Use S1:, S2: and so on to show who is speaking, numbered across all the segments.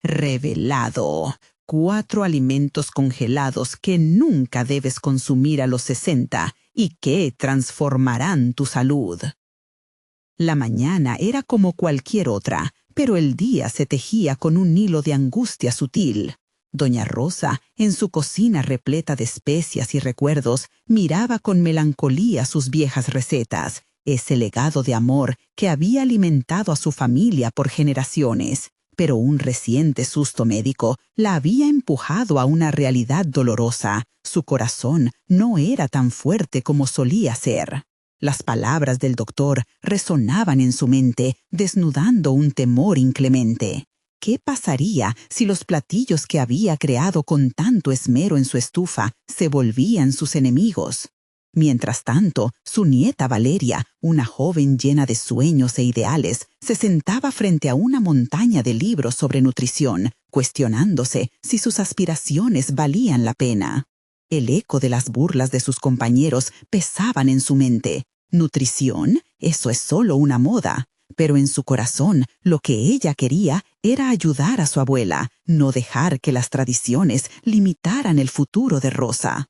S1: Revelado. 4 alimentos congelados que nunca debes consumir a los 60 y que transformarán tu salud. La mañana era como cualquier otra, pero el día se tejía con un hilo de angustia sutil. Doña Rosa, en su cocina repleta de especias y recuerdos, miraba con melancolía sus viejas recetas, ese legado de amor que había alimentado a su familia por generaciones. Pero un reciente susto médico la había empujado a una realidad dolorosa. Su corazón no era tan fuerte como solía ser. Las palabras del doctor resonaban en su mente, desnudando un temor inclemente. ¿Qué pasaría si los platillos que había creado con tanto esmero en su estufa se volvían sus enemigos? Mientras tanto, su nieta Valeria, una joven llena de sueños e ideales, se sentaba frente a una montaña de libros sobre nutrición, cuestionándose si sus aspiraciones valían la pena. El eco de las burlas de sus compañeros pesaban en su mente. ¿Nutrición? Eso es solo una moda. Pero en su corazón, lo que ella quería era ayudar a su abuela, no dejar que las tradiciones limitaran el futuro de Rosa.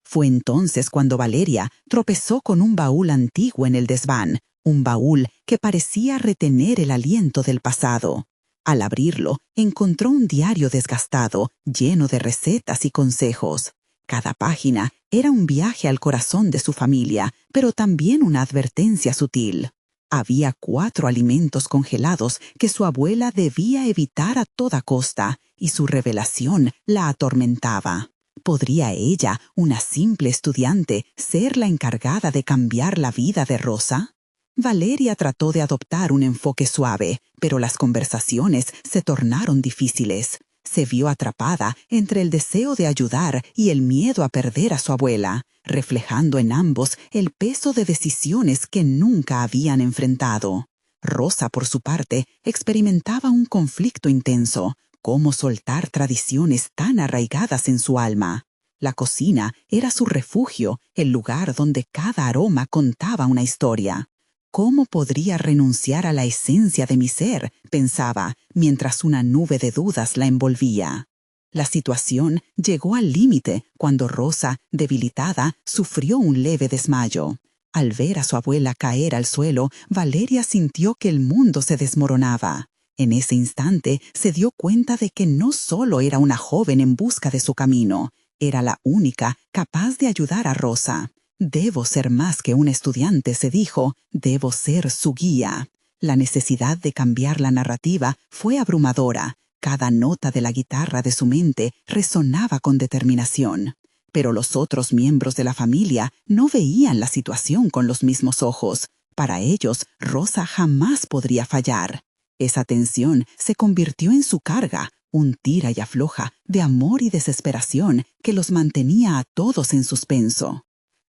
S1: Fue entonces cuando Valeria tropezó con un baúl antiguo en el desván, un baúl que parecía retener el aliento del pasado. Al abrirlo, encontró un diario desgastado, lleno de recetas y consejos. Cada página era un viaje al corazón de su familia, pero también una advertencia sutil. Había 4 alimentos congelados que su abuela debía evitar a toda costa, y su revelación la atormentaba. ¿Podría ella, una simple estudiante, ser la encargada de cambiar la vida de Rosa? Valeria trató de adoptar un enfoque suave, pero las conversaciones se tornaron difíciles. Se vio atrapada entre el deseo de ayudar y el miedo a perder a su abuela, reflejando en ambos el peso de decisiones que nunca habían enfrentado. Rosa, por su parte, experimentaba un conflicto intenso. ¿Cómo soltar tradiciones tan arraigadas en su alma? La cocina era su refugio, el lugar donde cada aroma contaba una historia. ¿Cómo podría renunciar a la esencia de mi ser?, pensaba, mientras una nube de dudas la envolvía. La situación llegó al límite cuando Rosa, debilitada, sufrió un leve desmayo. Al ver a su abuela caer al suelo, Valeria sintió que el mundo se desmoronaba. En ese instante se dio cuenta de que no solo era una joven en busca de su camino, era la única capaz de ayudar a Rosa. Debo ser más que un estudiante, se dijo, debo ser su guía. La necesidad de cambiar la narrativa fue abrumadora. Cada nota de la guitarra de su mente resonaba con determinación. Pero los otros miembros de la familia no veían la situación con los mismos ojos. Para ellos, Rosa jamás podría fallar. Esa tensión se convirtió en su carga, un tira y afloja de amor y desesperación que los mantenía a todos en suspenso.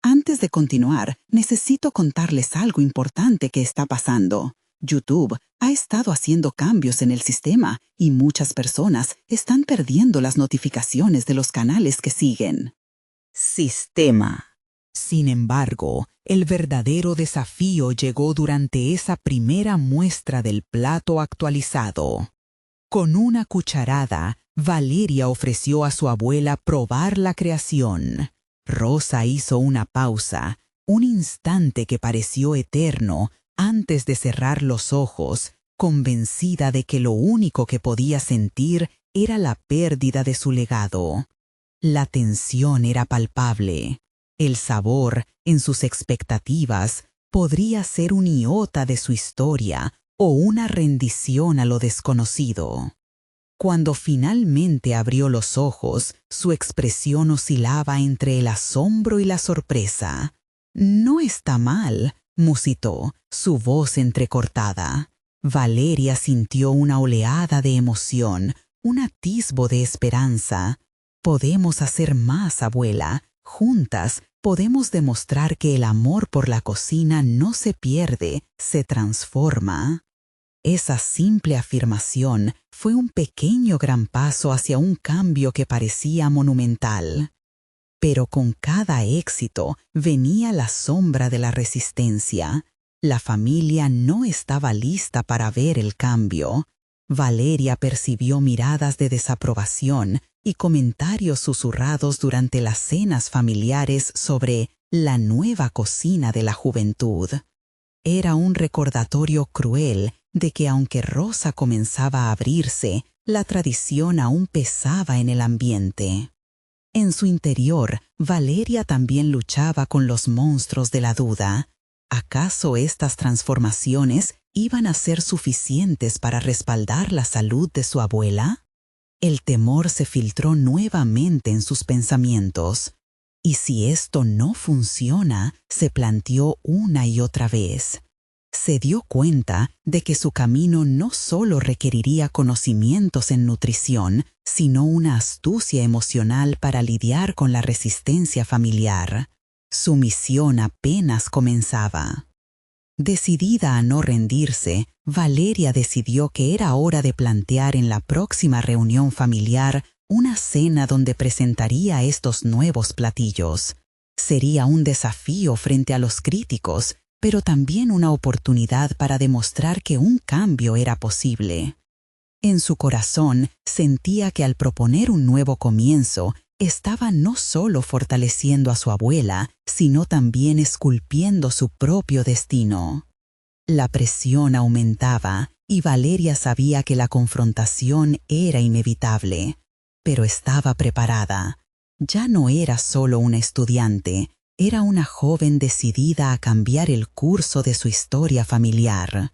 S1: Antes de continuar, necesito contarles algo importante que está pasando. YouTube ha estado haciendo cambios en el sistema y muchas personas están perdiendo las notificaciones de los canales que siguen. Sistema. Sin embargo, el verdadero desafío llegó durante esa primera muestra del plato actualizado. Con una cucharada, Valeria ofreció a su abuela probar la creación. Rosa hizo una pausa, un instante que pareció eterno, antes de cerrar los ojos, convencida de que lo único que podía sentir era la pérdida de su legado. La tensión era palpable. El sabor, en sus expectativas, podría ser un iota de su historia o una rendición a lo desconocido. Cuando finalmente abrió los ojos, su expresión oscilaba entre el asombro y la sorpresa. «No está mal», musitó, su voz entrecortada. Valeria sintió una oleada de emoción, un atisbo de esperanza. «Podemos hacer más, abuela. Juntas podemos demostrar que el amor por la cocina no se pierde, se transforma». Esa simple afirmación fue un pequeño gran paso hacia un cambio que parecía monumental. Pero con cada éxito venía la sombra de la resistencia. La familia no estaba lista para ver el cambio. Valeria percibió miradas de desaprobación y comentarios susurrados durante las cenas familiares sobre la nueva cocina de la juventud. Era un recordatorio cruel de que aunque Rosa comenzaba a abrirse, la tradición aún pesaba en el ambiente. En su interior, Valeria también luchaba con los monstruos de la duda. ¿Acaso estas transformaciones iban a ser suficientes para respaldar la salud de su abuela? El temor se filtró nuevamente en sus pensamientos. Y si esto no funciona, se planteó una y otra vez. Se dio cuenta de que su camino no solo requeriría conocimientos en nutrición, sino una astucia emocional para lidiar con la resistencia familiar. Su misión apenas comenzaba. Decidida a no rendirse, Valeria decidió que era hora de plantear en la próxima reunión familiar una cena donde presentaría estos nuevos platillos. Sería un desafío frente a los críticos, pero también una oportunidad para demostrar que un cambio era posible. En su corazón sentía que al proponer un nuevo comienzo, estaba no solo fortaleciendo a su abuela, sino también esculpiendo su propio destino. La presión aumentaba y Valeria sabía que la confrontación era inevitable, pero estaba preparada. Ya no era solo una estudiante, era una joven decidida a cambiar el curso de su historia familiar.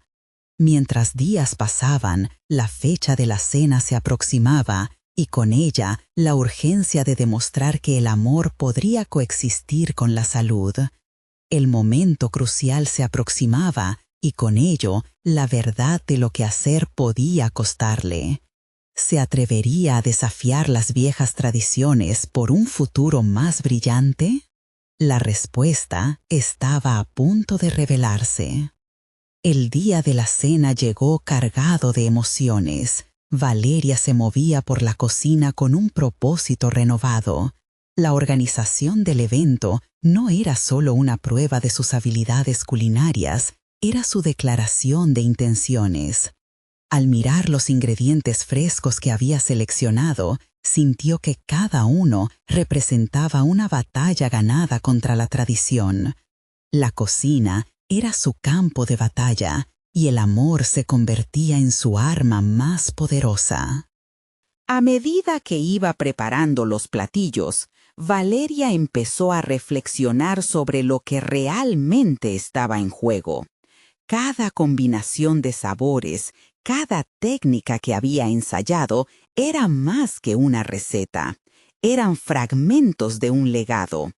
S1: Mientras días pasaban, la fecha de la cena se aproximaba y con ella la urgencia de demostrar que el amor podría coexistir con la salud. El momento crucial se aproximaba y con ello la verdad de lo que hacer podía costarle. ¿Se atrevería a desafiar las viejas tradiciones por un futuro más brillante? La respuesta estaba a punto de revelarse. El día de la cena llegó cargado de emociones. Valeria se movía por la cocina con un propósito renovado. La organización del evento no era solo una prueba de sus habilidades culinarias, era su declaración de intenciones. Al mirar los ingredientes frescos que había seleccionado, sintió que cada uno representaba una batalla ganada contra la tradición. La cocina era su campo de batalla y el amor se convertía en su arma más poderosa. A medida que iba preparando los platillos, Valeria empezó a reflexionar sobre lo que realmente estaba en juego. Cada combinación de sabores, cada técnica que había ensayado era más que una receta. Eran fragmentos de un legado.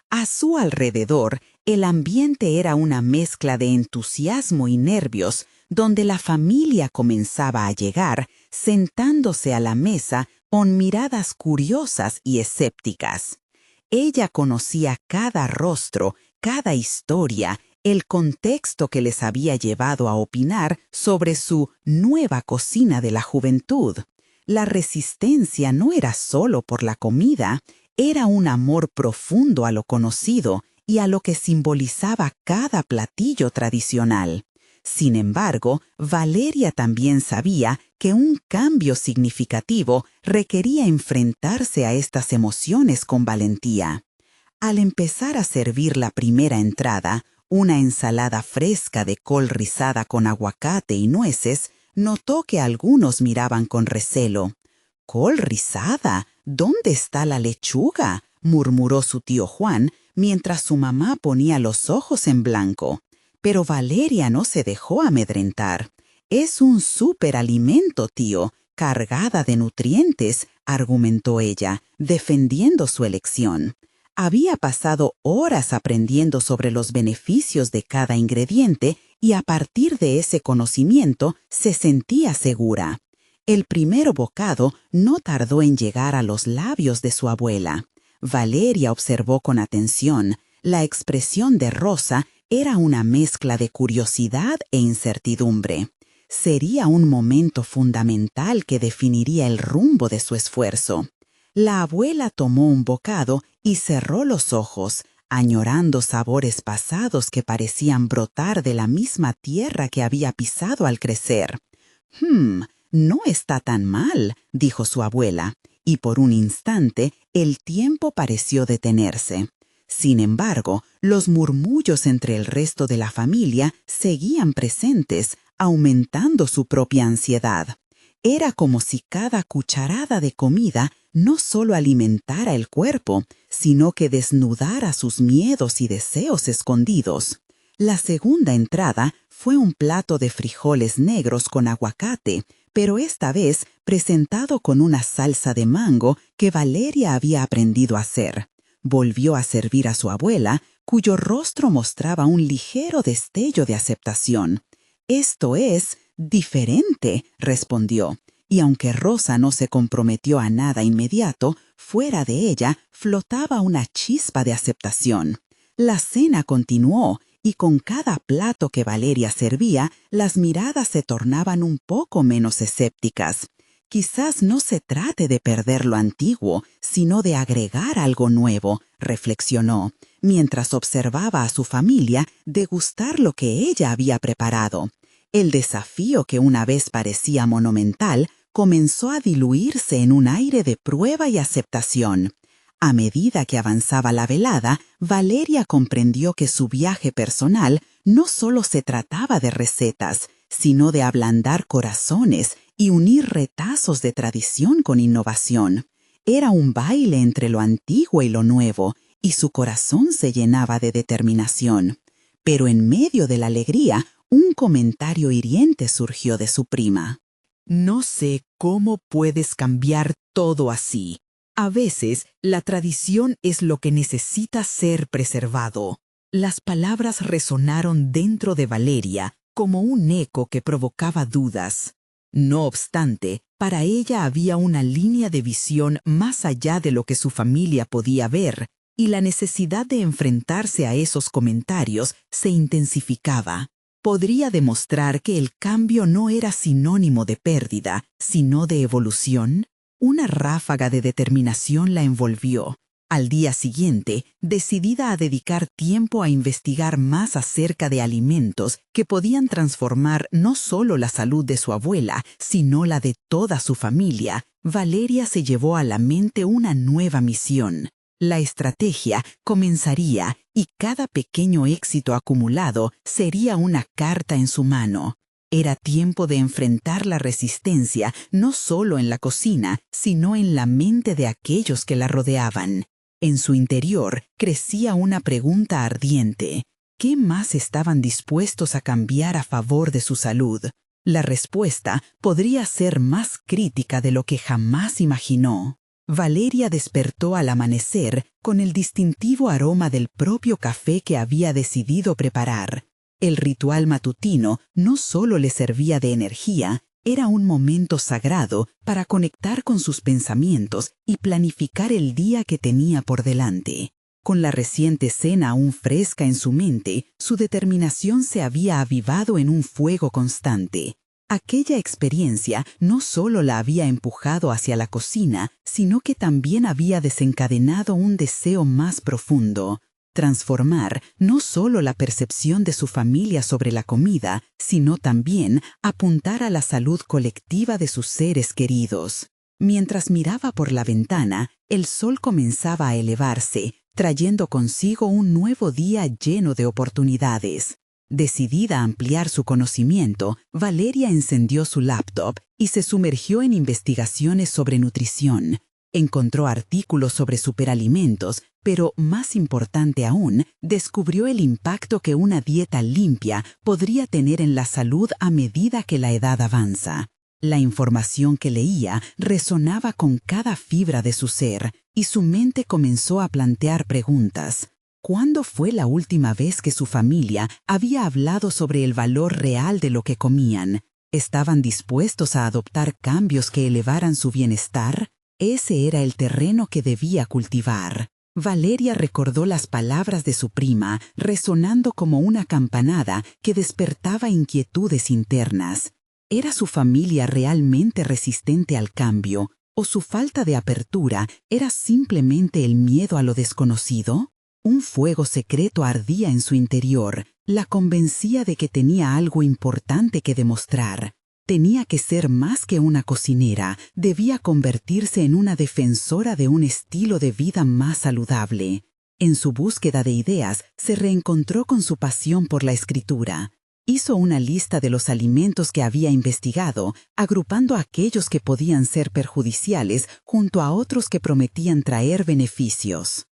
S1: A su alrededor, el ambiente era una mezcla de entusiasmo y nervios, donde la familia comenzaba a llegar, sentándose a la mesa con miradas curiosas y escépticas. Ella conocía cada rostro, cada historia, el contexto que les había llevado a opinar sobre su nueva cocina de la juventud. La resistencia no era solo por la comida, era un amor profundo a lo conocido y a lo que simbolizaba cada platillo tradicional. Sin embargo, Valeria también sabía que un cambio significativo requería enfrentarse a estas emociones con valentía. Al empezar a servir la primera entrada, una ensalada fresca de col rizada con aguacate y nueces, notó que algunos miraban con recelo. «¿Col rizada? ¿Dónde está la lechuga?», murmuró su tío Juan, mientras su mamá ponía los ojos en blanco. Pero Valeria no se dejó amedrentar. «Es un superalimento, tío, cargada de nutrientes», argumentó ella, defendiendo su elección. Había pasado horas aprendiendo sobre los beneficios de cada ingrediente y a partir de ese conocimiento se sentía segura. El primer bocado no tardó en llegar a los labios de su abuela. Valeria observó con atención. La expresión de Rosa era una mezcla de curiosidad e incertidumbre. Sería un momento fundamental que definiría el rumbo de su esfuerzo. La abuela tomó un bocado y cerró los ojos, añorando sabores pasados que parecían brotar de la misma tierra que había pisado al crecer. No está tan mal, dijo su abuela, y por un instante el tiempo pareció detenerse. Sin embargo, los murmullos entre el resto de la familia seguían presentes, aumentando su propia ansiedad. Era como si cada cucharada de comida no solo alimentara el cuerpo, sino que desnudara sus miedos y deseos escondidos. La segunda entrada fue un plato de frijoles negros con aguacate, pero esta vez presentado con una salsa de mango que Valeria había aprendido a hacer. Volvió a servir a su abuela, cuyo rostro mostraba un ligero destello de aceptación. «Esto es diferente», respondió, y aunque Rosa no se comprometió a nada inmediato, fuera de ella flotaba una chispa de aceptación. La cena continuó, y con cada plato que Valeria servía, las miradas se tornaban un poco menos escépticas. «Quizás no se trate de perder lo antiguo, sino de agregar algo nuevo», reflexionó, mientras observaba a su familia degustar lo que ella había preparado. El desafío que una vez parecía monumental comenzó a diluirse en un aire de prueba y aceptación. A medida que avanzaba la velada, Valeria comprendió que su viaje personal no solo se trataba de recetas, sino de ablandar corazones y unir retazos de tradición con innovación. Era un baile entre lo antiguo y lo nuevo, y su corazón se llenaba de determinación. Pero en medio de la alegría, un comentario hiriente surgió de su prima. «No sé cómo puedes cambiar todo así. A veces, la tradición es lo que necesita ser preservado». Las palabras resonaron dentro de Valeria como un eco que provocaba dudas. No obstante, para ella había una línea de visión más allá de lo que su familia podía ver, y la necesidad de enfrentarse a esos comentarios se intensificaba. Podría demostrar que el cambio no era sinónimo de pérdida, sino de evolución. Una ráfaga de determinación la envolvió. Al día siguiente, decidida a dedicar tiempo a investigar más acerca de alimentos que podían transformar no solo la salud de su abuela, sino la de toda su familia, Valeria se llevó a la mente una nueva misión. La estrategia comenzaría y cada pequeño éxito acumulado sería una carta en su mano. Era tiempo de enfrentar la resistencia no solo en la cocina, sino en la mente de aquellos que la rodeaban. En su interior crecía una pregunta ardiente. ¿Qué más estaban dispuestos a cambiar a favor de su salud? La respuesta podría ser más crítica de lo que jamás imaginó. Valeria despertó al amanecer con el distintivo aroma del propio café que había decidido preparar. El ritual matutino no solo le servía de energía, era un momento sagrado para conectar con sus pensamientos y planificar el día que tenía por delante. Con la reciente cena aún fresca en su mente, su determinación se había avivado en un fuego constante. Aquella experiencia no solo la había empujado hacia la cocina, sino que también había desencadenado un deseo más profundo: transformar no solo la percepción de su familia sobre la comida, sino también apuntar a la salud colectiva de sus seres queridos. Mientras miraba por la ventana, el sol comenzaba a elevarse, trayendo consigo un nuevo día lleno de oportunidades. Decidida a ampliar su conocimiento, Valeria encendió su laptop y se sumergió en investigaciones sobre nutrición. Encontró artículos sobre superalimentos, pero, más importante aún, descubrió el impacto que una dieta limpia podría tener en la salud a medida que la edad avanza. La información que leía resonaba con cada fibra de su ser, y su mente comenzó a plantear preguntas. ¿Cuándo fue la última vez que su familia había hablado sobre el valor real de lo que comían? ¿Estaban dispuestos a adoptar cambios que elevaran su bienestar? Ese era el terreno que debía cultivar. Valeria recordó las palabras de su prima, resonando como una campanada que despertaba inquietudes internas. ¿Era su familia realmente resistente al cambio, o su falta de apertura era simplemente el miedo a lo desconocido? Un fuego secreto ardía en su interior, la convencía de que tenía algo importante que demostrar. Tenía que ser más que una cocinera, debía convertirse en una defensora de un estilo de vida más saludable. En su búsqueda de ideas, se reencontró con su pasión por la escritura. Hizo una lista de los alimentos que había investigado, agrupando aquellos que podían ser perjudiciales junto a otros que prometían traer beneficios.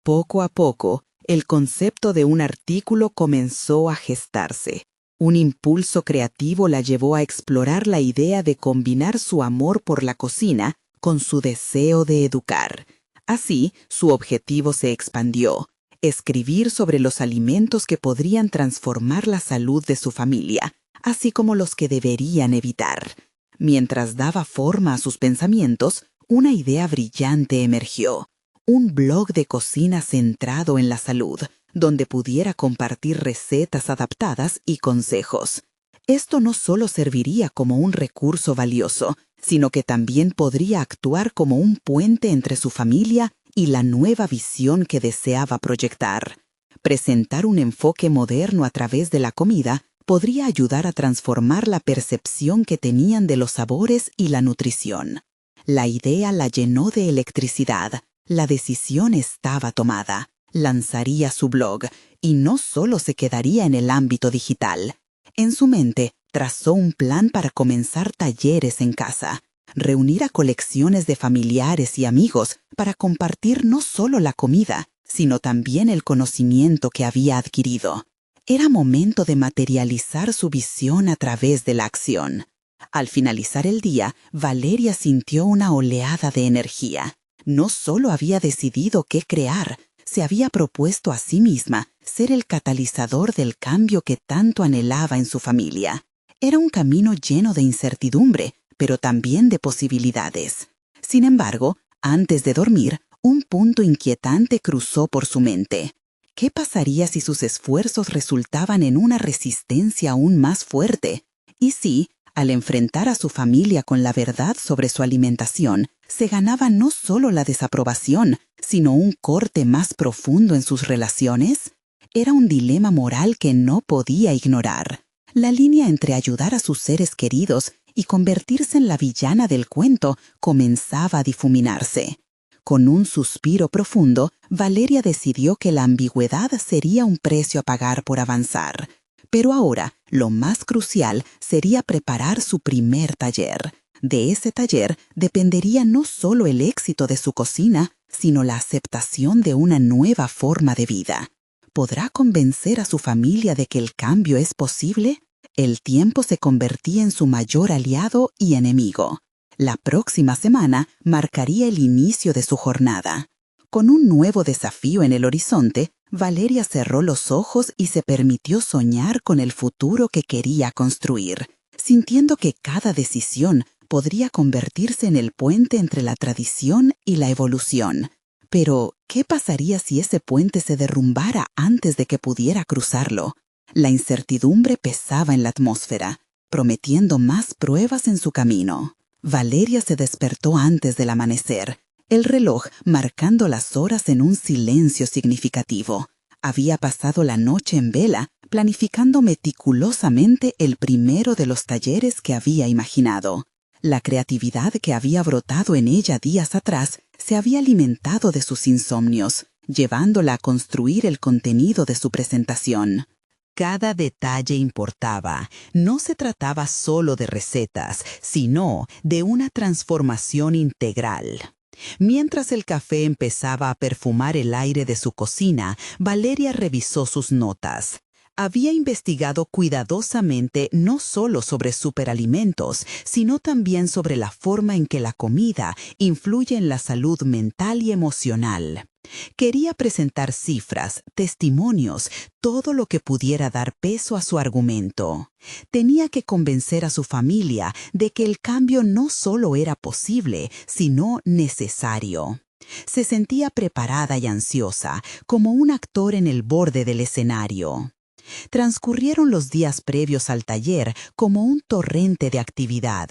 S1: Poco a poco, el concepto de un artículo comenzó a gestarse. Un impulso creativo la llevó a explorar la idea de combinar su amor por la cocina con su deseo de educar. Así, su objetivo se expandió: escribir sobre los alimentos que podrían transformar la salud de su familia, así como los que deberían evitar. Mientras daba forma a sus pensamientos, una idea brillante emergió: un blog de cocina centrado en la salud, donde pudiera compartir recetas adaptadas y consejos. Esto no solo serviría como un recurso valioso, sino que también podría actuar como un puente entre su familia y la nueva visión que deseaba proyectar. Presentar un enfoque moderno a través de la comida podría ayudar a transformar la percepción que tenían de los sabores y la nutrición. La idea la llenó de electricidad. La decisión estaba tomada. Lanzaría su blog, y no solo se quedaría en el ámbito digital. En su mente, trazó un plan para comenzar talleres en casa, reunir a colecciones de familiares y amigos para compartir no solo la comida, sino también el conocimiento que había adquirido. Era momento de materializar su visión a través de la acción. Al finalizar el día, Valeria sintió una oleada de energía. No solo había decidido qué crear, se había propuesto a sí misma ser el catalizador del cambio que tanto anhelaba en su familia. Era un camino lleno de incertidumbre, pero también de posibilidades. Sin embargo, antes de dormir, un punto inquietante cruzó por su mente. ¿Qué pasaría si sus esfuerzos resultaban en una resistencia aún más fuerte? ¿Y si, al enfrentar a su familia con la verdad sobre su alimentación, se ganaba no solo la desaprobación, sino un corte más profundo en sus relaciones? Era un dilema moral que no podía ignorar. La línea entre ayudar a sus seres queridos y convertirse en la villana del cuento comenzaba a difuminarse. Con un suspiro profundo, Valeria decidió que la ambigüedad sería un precio a pagar por avanzar. Pero ahora, lo más crucial sería preparar su primer taller. De ese taller dependería no solo el éxito de su cocina, sino la aceptación de una nueva forma de vida. ¿Podrá convencer a su familia de que el cambio es posible? El tiempo se convertía en su mayor aliado y enemigo. La próxima semana marcaría el inicio de su jornada. Con un nuevo desafío en el horizonte, Valeria cerró los ojos y se permitió soñar con el futuro que quería construir, sintiendo que cada decisión podría convertirse en el puente entre la tradición y la evolución. Pero, ¿qué pasaría si ese puente se derrumbara antes de que pudiera cruzarlo? La incertidumbre pesaba en la atmósfera, prometiendo más pruebas en su camino. Valeria se despertó antes del amanecer, el reloj marcando las horas en un silencio significativo. Había pasado la noche en vela, planificando meticulosamente el primero de los talleres que había imaginado. La creatividad que había brotado en ella días atrás se había alimentado de sus insomnios, llevándola a construir el contenido de su presentación. Cada detalle importaba. No se trataba solo de recetas, sino de una transformación integral. Mientras el café empezaba a perfumar el aire de su cocina, Valeria revisó sus notas. Había investigado cuidadosamente no solo sobre superalimentos, sino también sobre la forma en que la comida influye en la salud mental y emocional. Quería presentar cifras, testimonios, todo lo que pudiera dar peso a su argumento. Tenía que convencer a su familia de que el cambio no solo era posible, sino necesario. Se sentía preparada y ansiosa, como un actor en el borde del escenario. Transcurrieron los días previos al taller como un torrente de actividad.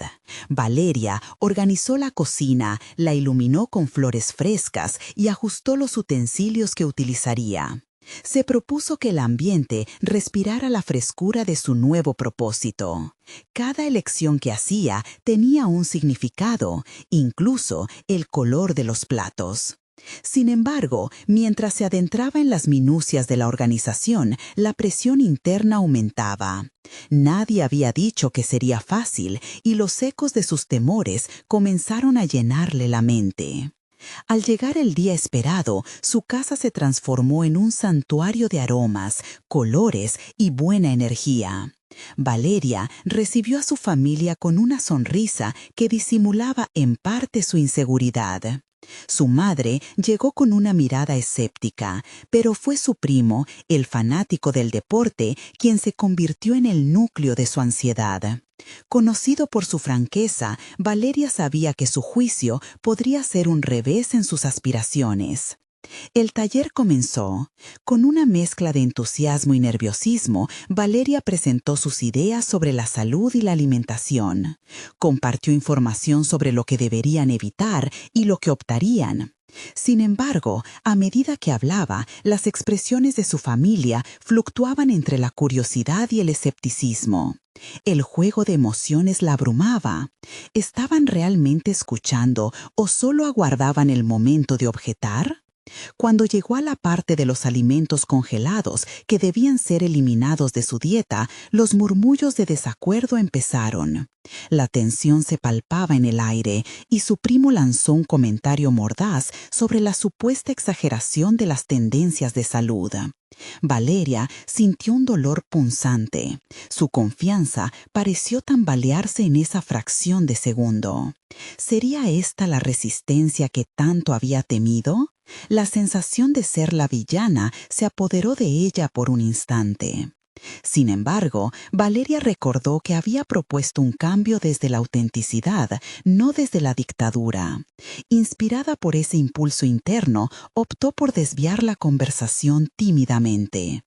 S1: Valeria organizó la cocina, la iluminó con flores frescas y ajustó los utensilios que utilizaría. Se propuso que el ambiente respirara la frescura de su nuevo propósito. Cada elección que hacía tenía un significado, incluso el color de los platos. Sin embargo, mientras se adentraba en las minucias de la organización, la presión interna aumentaba. Nadie había dicho que sería fácil y los ecos de sus temores comenzaron a llenarle la mente. Al llegar el día esperado, su casa se transformó en un santuario de aromas, colores y buena energía. Valeria recibió a su familia con una sonrisa que disimulaba en parte su inseguridad. Su madre llegó con una mirada escéptica, pero fue su primo, el fanático del deporte, quien se convirtió en el núcleo de su ansiedad. Conocido por su franqueza, Valeria sabía que su juicio podría ser un revés en sus aspiraciones. El taller comenzó. Con una mezcla de entusiasmo y nerviosismo, Valeria presentó sus ideas sobre la salud y la alimentación. Compartió información sobre lo que deberían evitar y lo que optarían. Sin embargo, a medida que hablaba, las expresiones de su familia fluctuaban entre la curiosidad y el escepticismo. El juego de emociones la abrumaba. ¿Estaban realmente escuchando o solo aguardaban el momento de objetar? Cuando llegó a la parte de los alimentos congelados que debían ser eliminados de su dieta, los murmullos de desacuerdo empezaron. La tensión se palpaba en el aire y su primo lanzó un comentario mordaz sobre la supuesta exageración de las tendencias de salud. Valeria sintió un dolor punzante. Su confianza pareció tambalearse en esa fracción de segundo. ¿Sería esta la resistencia que tanto había temido? La sensación de ser la villana se apoderó de ella por un instante. Sin embargo, Valeria recordó que había propuesto un cambio desde la autenticidad, no desde la dictadura. Inspirada por ese impulso interno, optó por desviar la conversación tímidamente.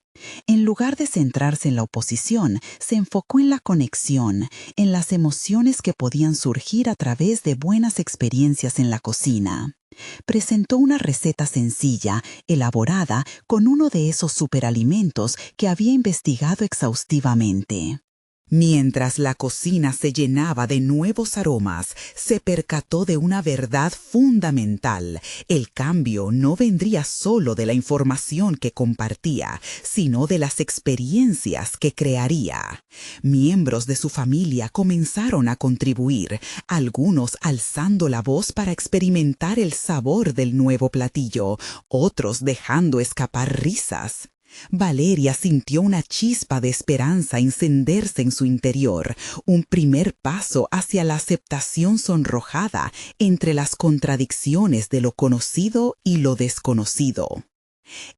S1: En lugar de centrarse en la oposición, se enfocó en la conexión, en las emociones que podían surgir a través de buenas experiencias en la cocina. Presentó una receta sencilla, elaborada con uno de esos superalimentos que había investigado exhaustivamente. Mientras la cocina se llenaba de nuevos aromas, se percató de una verdad fundamental. El cambio no vendría solo de la información que compartía, sino de las experiencias que crearía. Miembros de su familia comenzaron a contribuir, algunos alzando la voz para experimentar el sabor del nuevo platillo, otros dejando escapar risas. Valeria sintió una chispa de esperanza encenderse en su interior, un primer paso hacia la aceptación sonrojada entre las contradicciones de lo conocido y lo desconocido.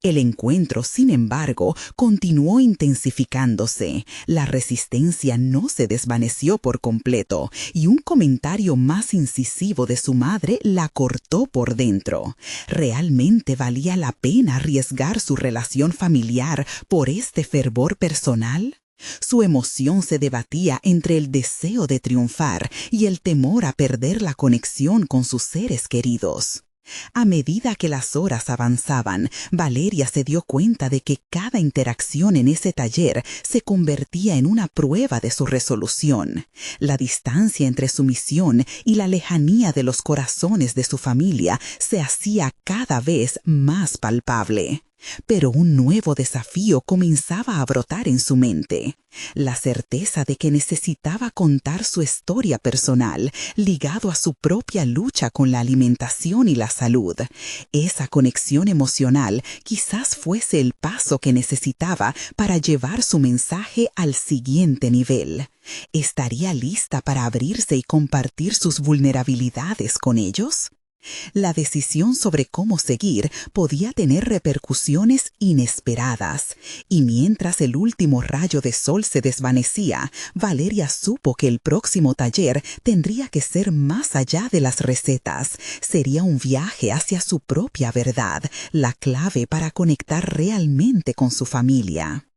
S1: El encuentro, sin embargo, continuó intensificándose. La resistencia no se desvaneció por completo y un comentario más incisivo de su madre la cortó por dentro. ¿Realmente valía la pena arriesgar su relación familiar por este fervor personal? Su emoción se debatía entre el deseo de triunfar y el temor a perder la conexión con sus seres queridos. A medida que las horas avanzaban, Valeria se dio cuenta de que cada interacción en ese taller se convertía en una prueba de su resolución. La distancia entre su misión y la lejanía de los corazones de su familia se hacía cada vez más palpable. Pero un nuevo desafío comenzaba a brotar en su mente. La certeza de que necesitaba contar su historia personal, ligado a su propia lucha con la alimentación y la salud. Esa conexión emocional quizás fuese el paso que necesitaba para llevar su mensaje al siguiente nivel. ¿Estaría lista para abrirse y compartir sus vulnerabilidades con ellos? La decisión sobre cómo seguir podía tener repercusiones inesperadas, y mientras el último rayo de sol se desvanecía, Valeria supo que el próximo taller tendría que ser más allá de las recetas. Sería un viaje hacia su propia verdad, la clave para conectar realmente con su familia.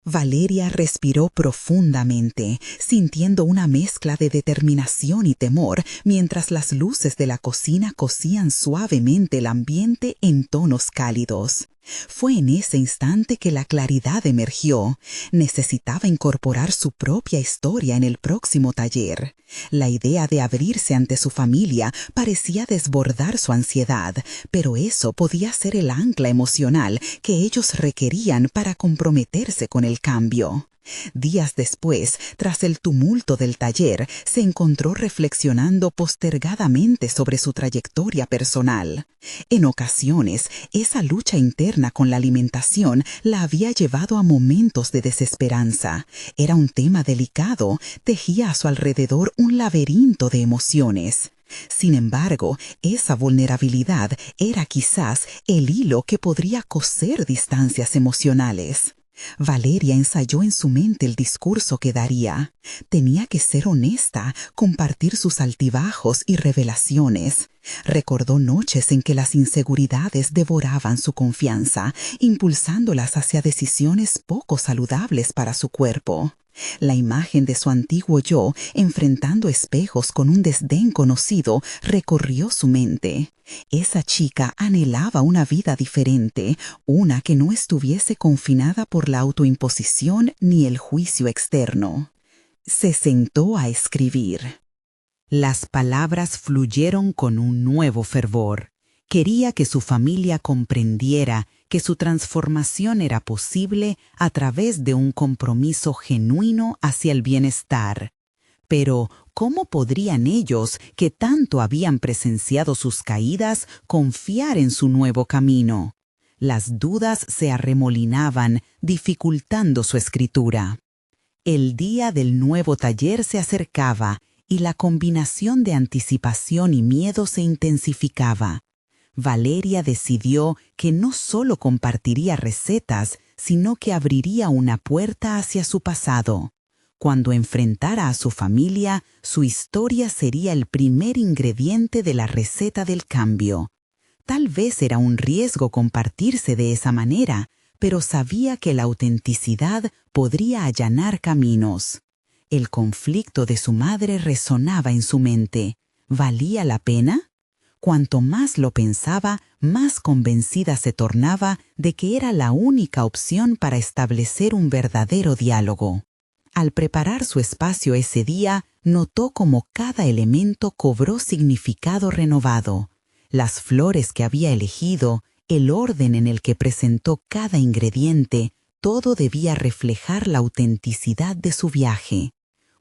S1: Valeria respiró profundamente, sintiendo una mezcla de determinación y temor, mientras las luces de la cocina cosían suavemente el ambiente en tonos cálidos. Fue en ese instante que la claridad emergió. Necesitaba incorporar su propia historia en el próximo taller. La idea de abrirse ante su familia parecía desbordar su ansiedad, pero eso podía ser el ancla emocional que ellos requerían para comprometerse con el cambio. Días después, tras el tumulto del taller, se encontró reflexionando postergadamente sobre su trayectoria personal. En ocasiones, esa lucha interna con la alimentación la había llevado a momentos de desesperanza. Era un tema delicado, tejía a su alrededor un laberinto de emociones. Sin embargo, esa vulnerabilidad era quizás el hilo que podría coser distancias emocionales. Valeria ensayó en su mente el discurso que daría. Tenía que ser honesta, compartir sus altibajos y revelaciones. Recordó noches en que las inseguridades devoraban su confianza, impulsándolas hacia decisiones poco saludables para su cuerpo. La imagen de su antiguo yo, enfrentando espejos con un desdén conocido, recorrió su mente. Esa chica anhelaba una vida diferente, una que no estuviese confinada por la autoimposición ni el juicio externo. Se sentó a escribir. Las palabras fluyeron con un nuevo fervor. Quería que su familia comprendiera que su transformación era posible a través de un compromiso genuino hacia el bienestar. Pero, ¿cómo podrían ellos, que tanto habían presenciado sus caídas, confiar en su nuevo camino? Las dudas se arremolinaban, dificultando su escritura. El día del nuevo taller se acercaba y la combinación de anticipación y miedo se intensificaba. Valeria decidió que no solo compartiría recetas, sino que abriría una puerta hacia su pasado. Cuando enfrentara a su familia, su historia sería el primer ingrediente de la receta del cambio. Tal vez era un riesgo compartirse de esa manera, pero sabía que la autenticidad podría allanar caminos. El conflicto de su madre resonaba en su mente. ¿Valía la pena? Cuanto más lo pensaba, más convencida se tornaba de que era la única opción para establecer un verdadero diálogo. Al preparar su espacio ese día, notó cómo cada elemento cobró significado renovado. Las flores que había elegido, el orden en el que presentó cada ingrediente, todo debía reflejar la autenticidad de su viaje.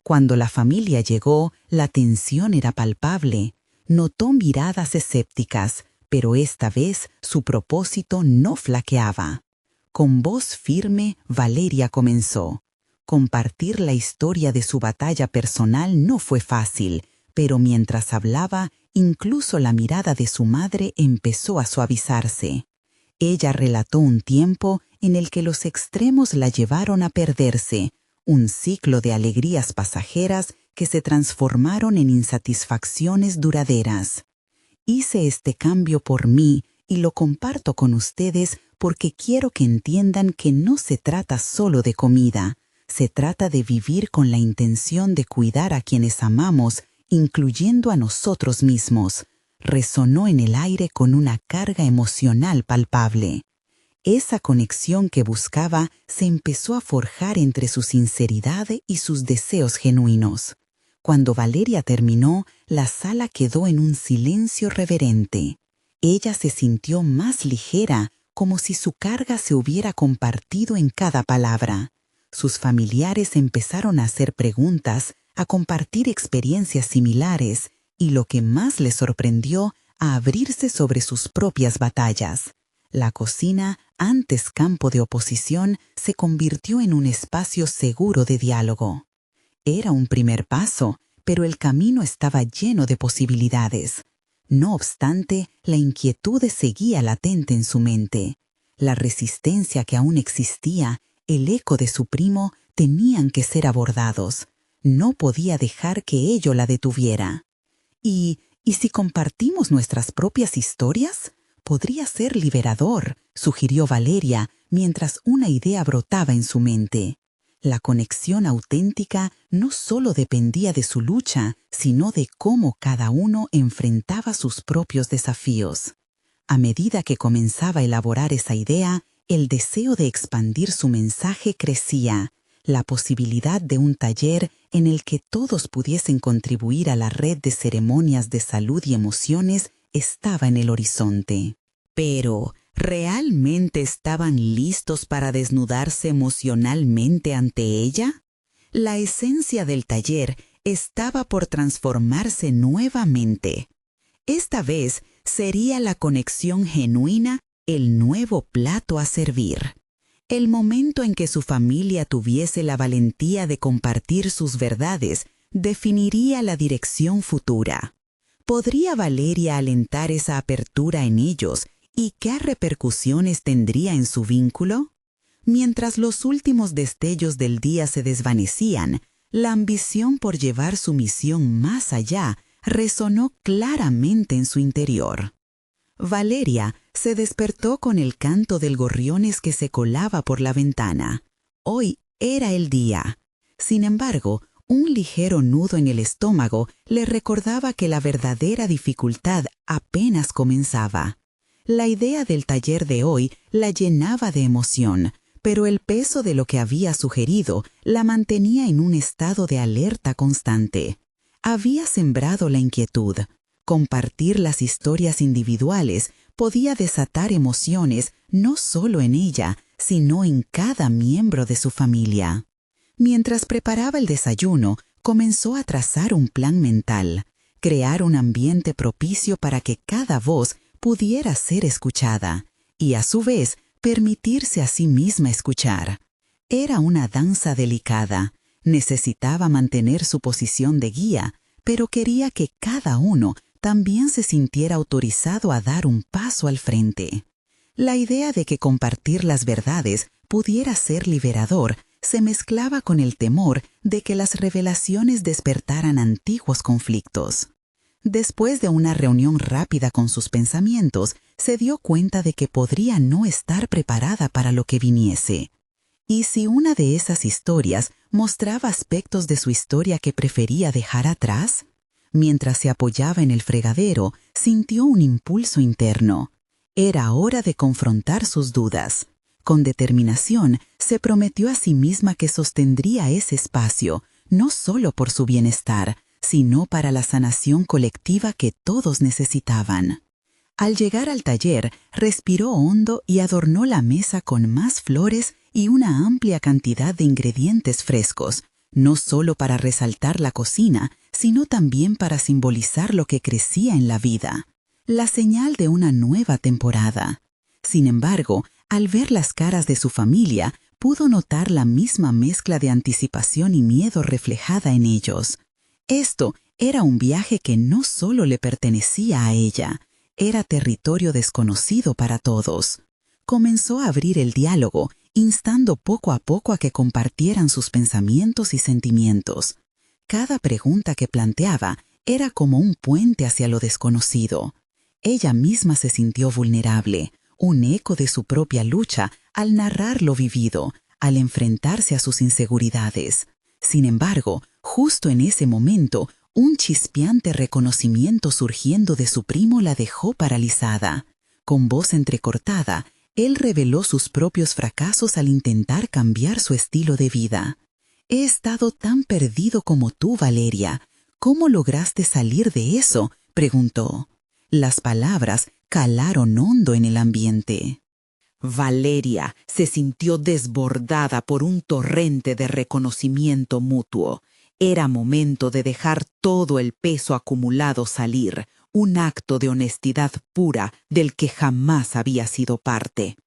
S1: Cuando la familia llegó, la tensión era palpable. Notó miradas escépticas, pero esta vez su propósito no flaqueaba. Con voz firme, Valeria comenzó. Compartir la historia de su batalla personal no fue fácil, pero mientras hablaba, incluso la mirada de su madre empezó a suavizarse. Ella relató un tiempo en el que los extremos la llevaron a perderse, un ciclo de alegrías pasajeras que se transformaron en insatisfacciones duraderas. Hice este cambio por mí y lo comparto con ustedes porque quiero que entiendan que no se trata solo de comida, se trata de vivir con la intención de cuidar a quienes amamos, incluyendo a nosotros mismos. Resonó en el aire con una carga emocional palpable. Esa conexión que buscaba se empezó a forjar entre su sinceridad y sus deseos genuinos. Cuando Valeria terminó, la sala quedó en un silencio reverente. Ella se sintió más ligera, como si su carga se hubiera compartido en cada palabra. Sus familiares empezaron a hacer preguntas, a compartir experiencias similares y, lo que más les sorprendió, a abrirse sobre sus propias batallas. La cocina, antes campo de oposición, se convirtió en un espacio seguro de diálogo. Era un primer paso, pero el camino estaba lleno de posibilidades. No obstante, la inquietud seguía latente en su mente. La resistencia que aún existía, el eco de su primo, tenían que ser abordados. No podía dejar que ello la detuviera. ¿Y si compartimos nuestras propias historias? Podría ser liberador, sugirió Valeria, mientras una idea brotaba en su mente. La conexión auténtica no solo dependía de su lucha, sino de cómo cada uno enfrentaba sus propios desafíos. A medida que comenzaba a elaborar esa idea, el deseo de expandir su mensaje crecía. La posibilidad de un taller en el que todos pudiesen contribuir a la red de ceremonias de salud y emociones estaba en el horizonte. Pero, ¿realmente estaban listos para desnudarse emocionalmente ante ella? La esencia del taller estaba por transformarse nuevamente. Esta vez sería la conexión genuina el nuevo plato a servir. El momento en que su familia tuviese la valentía de compartir sus verdades definiría la dirección futura. ¿Podría Valeria alentar esa apertura en ellos y qué repercusiones tendría en su vínculo? Mientras los últimos destellos del día se desvanecían, la ambición por llevar su misión más allá resonó claramente en su interior. Valeria se despertó con el canto del gorriones que se colaba por la ventana. Hoy era el día. Sin embargo, un ligero nudo en el estómago le recordaba que la verdadera dificultad apenas comenzaba. La idea del taller de hoy la llenaba de emoción, pero el peso de lo que había sugerido la mantenía en un estado de alerta constante. Había sembrado la inquietud. Compartir las historias individuales podía desatar emociones no solo en ella, sino en cada miembro de su familia. Mientras preparaba el desayuno, comenzó a trazar un plan mental, crear un ambiente propicio para que cada voz pudiera ser escuchada y, a su vez, permitirse a sí misma escuchar. Era una danza delicada. Necesitaba mantener su posición de guía, pero quería que cada uno también se sintiera autorizado a dar un paso al frente. La idea de que compartir las verdades pudiera ser liberador se mezclaba con el temor de que las revelaciones despertaran antiguos conflictos. Después de una reunión rápida con sus pensamientos, se dio cuenta de que podría no estar preparada para lo que viniese. ¿Y si una de esas historias mostraba aspectos de su historia que prefería dejar atrás? Mientras se apoyaba en el fregadero, sintió un impulso interno. Era hora de confrontar sus dudas. Con determinación, se prometió a sí misma que sostendría ese espacio, no solo por su bienestar, sino para la sanación colectiva que todos necesitaban. Al llegar al taller, respiró hondo y adornó la mesa con más flores y una amplia cantidad de ingredientes frescos, no solo para resaltar la cocina, sino también para simbolizar lo que crecía en la vida, la señal de una nueva temporada. Sin embargo, al ver las caras de su familia, pudo notar la misma mezcla de anticipación y miedo reflejada en ellos. Esto era un viaje que no solo le pertenecía a ella, era territorio desconocido para todos. Comenzó a abrir el diálogo, instando poco a poco a que compartieran sus pensamientos y sentimientos. Cada pregunta que planteaba era como un puente hacia lo desconocido. Ella misma se sintió vulnerable, un eco de su propia lucha al narrar lo vivido, al enfrentarse a sus inseguridades. Sin embargo, justo en ese momento, un chispeante reconocimiento surgiendo de su primo la dejó paralizada. Con voz entrecortada, él reveló sus propios fracasos al intentar cambiar su estilo de vida. «He estado tan perdido como tú, Valeria. ¿Cómo lograste salir de eso?», preguntó. Las palabras calaron hondo en el ambiente. Valeria se sintió desbordada por un torrente de reconocimiento mutuo. Era momento de dejar todo el peso acumulado salir, un acto de honestidad pura del que jamás había sido parte.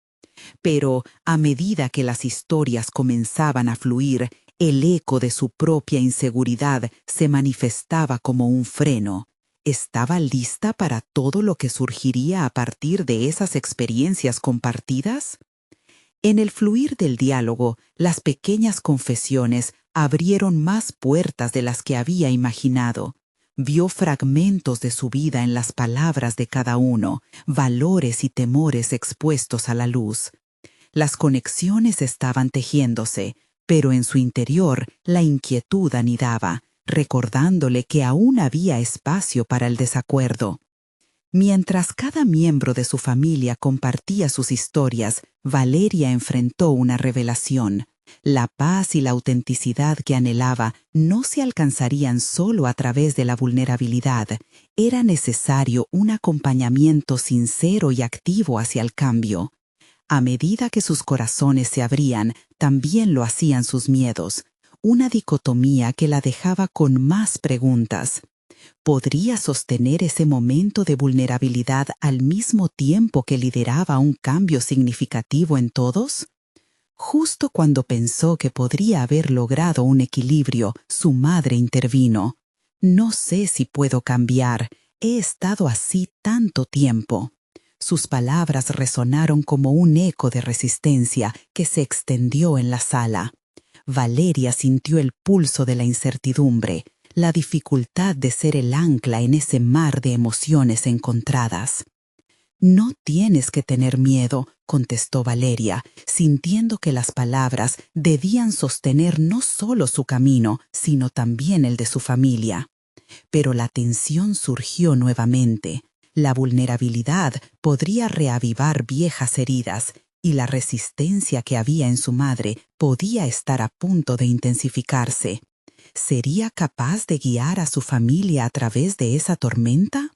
S1: Pero a medida que las historias comenzaban a fluir, el eco de su propia inseguridad se manifestaba como un freno. ¿Estaba lista para todo lo que surgiría a partir de esas experiencias compartidas? En el fluir del diálogo, las pequeñas confesiones abrieron más puertas de las que había imaginado. Vio fragmentos de su vida en las palabras de cada uno, valores y temores expuestos a la luz. Las conexiones estaban tejiéndose, pero en su interior la inquietud anidaba, recordándole que aún había espacio para el desacuerdo. Mientras cada miembro de su familia compartía sus historias, Valeria enfrentó una revelación. La paz y la autenticidad que anhelaba no se alcanzarían solo a través de la vulnerabilidad. Era necesario un acompañamiento sincero y activo hacia el cambio. A medida que sus corazones se abrían, también lo hacían sus miedos. Una dicotomía que la dejaba con más preguntas. ¿Podría sostener ese momento de vulnerabilidad al mismo tiempo que lideraba un cambio significativo en todos? Justo cuando pensó que podría haber logrado un equilibrio, su madre intervino. «No sé si puedo cambiar. He estado así tanto tiempo». Sus palabras resonaron como un eco de resistencia que se extendió en la sala. Valeria sintió el pulso de la incertidumbre, la dificultad de ser el ancla en ese mar de emociones encontradas. «No tienes que tener miedo», contestó Valeria, sintiendo que las palabras debían sostener no solo su camino, sino también el de su familia. Pero la tensión surgió nuevamente. La vulnerabilidad podría reavivar viejas heridas, y la resistencia que había en su madre podía estar a punto de intensificarse. ¿Sería capaz de guiar a su familia a través de esa tormenta?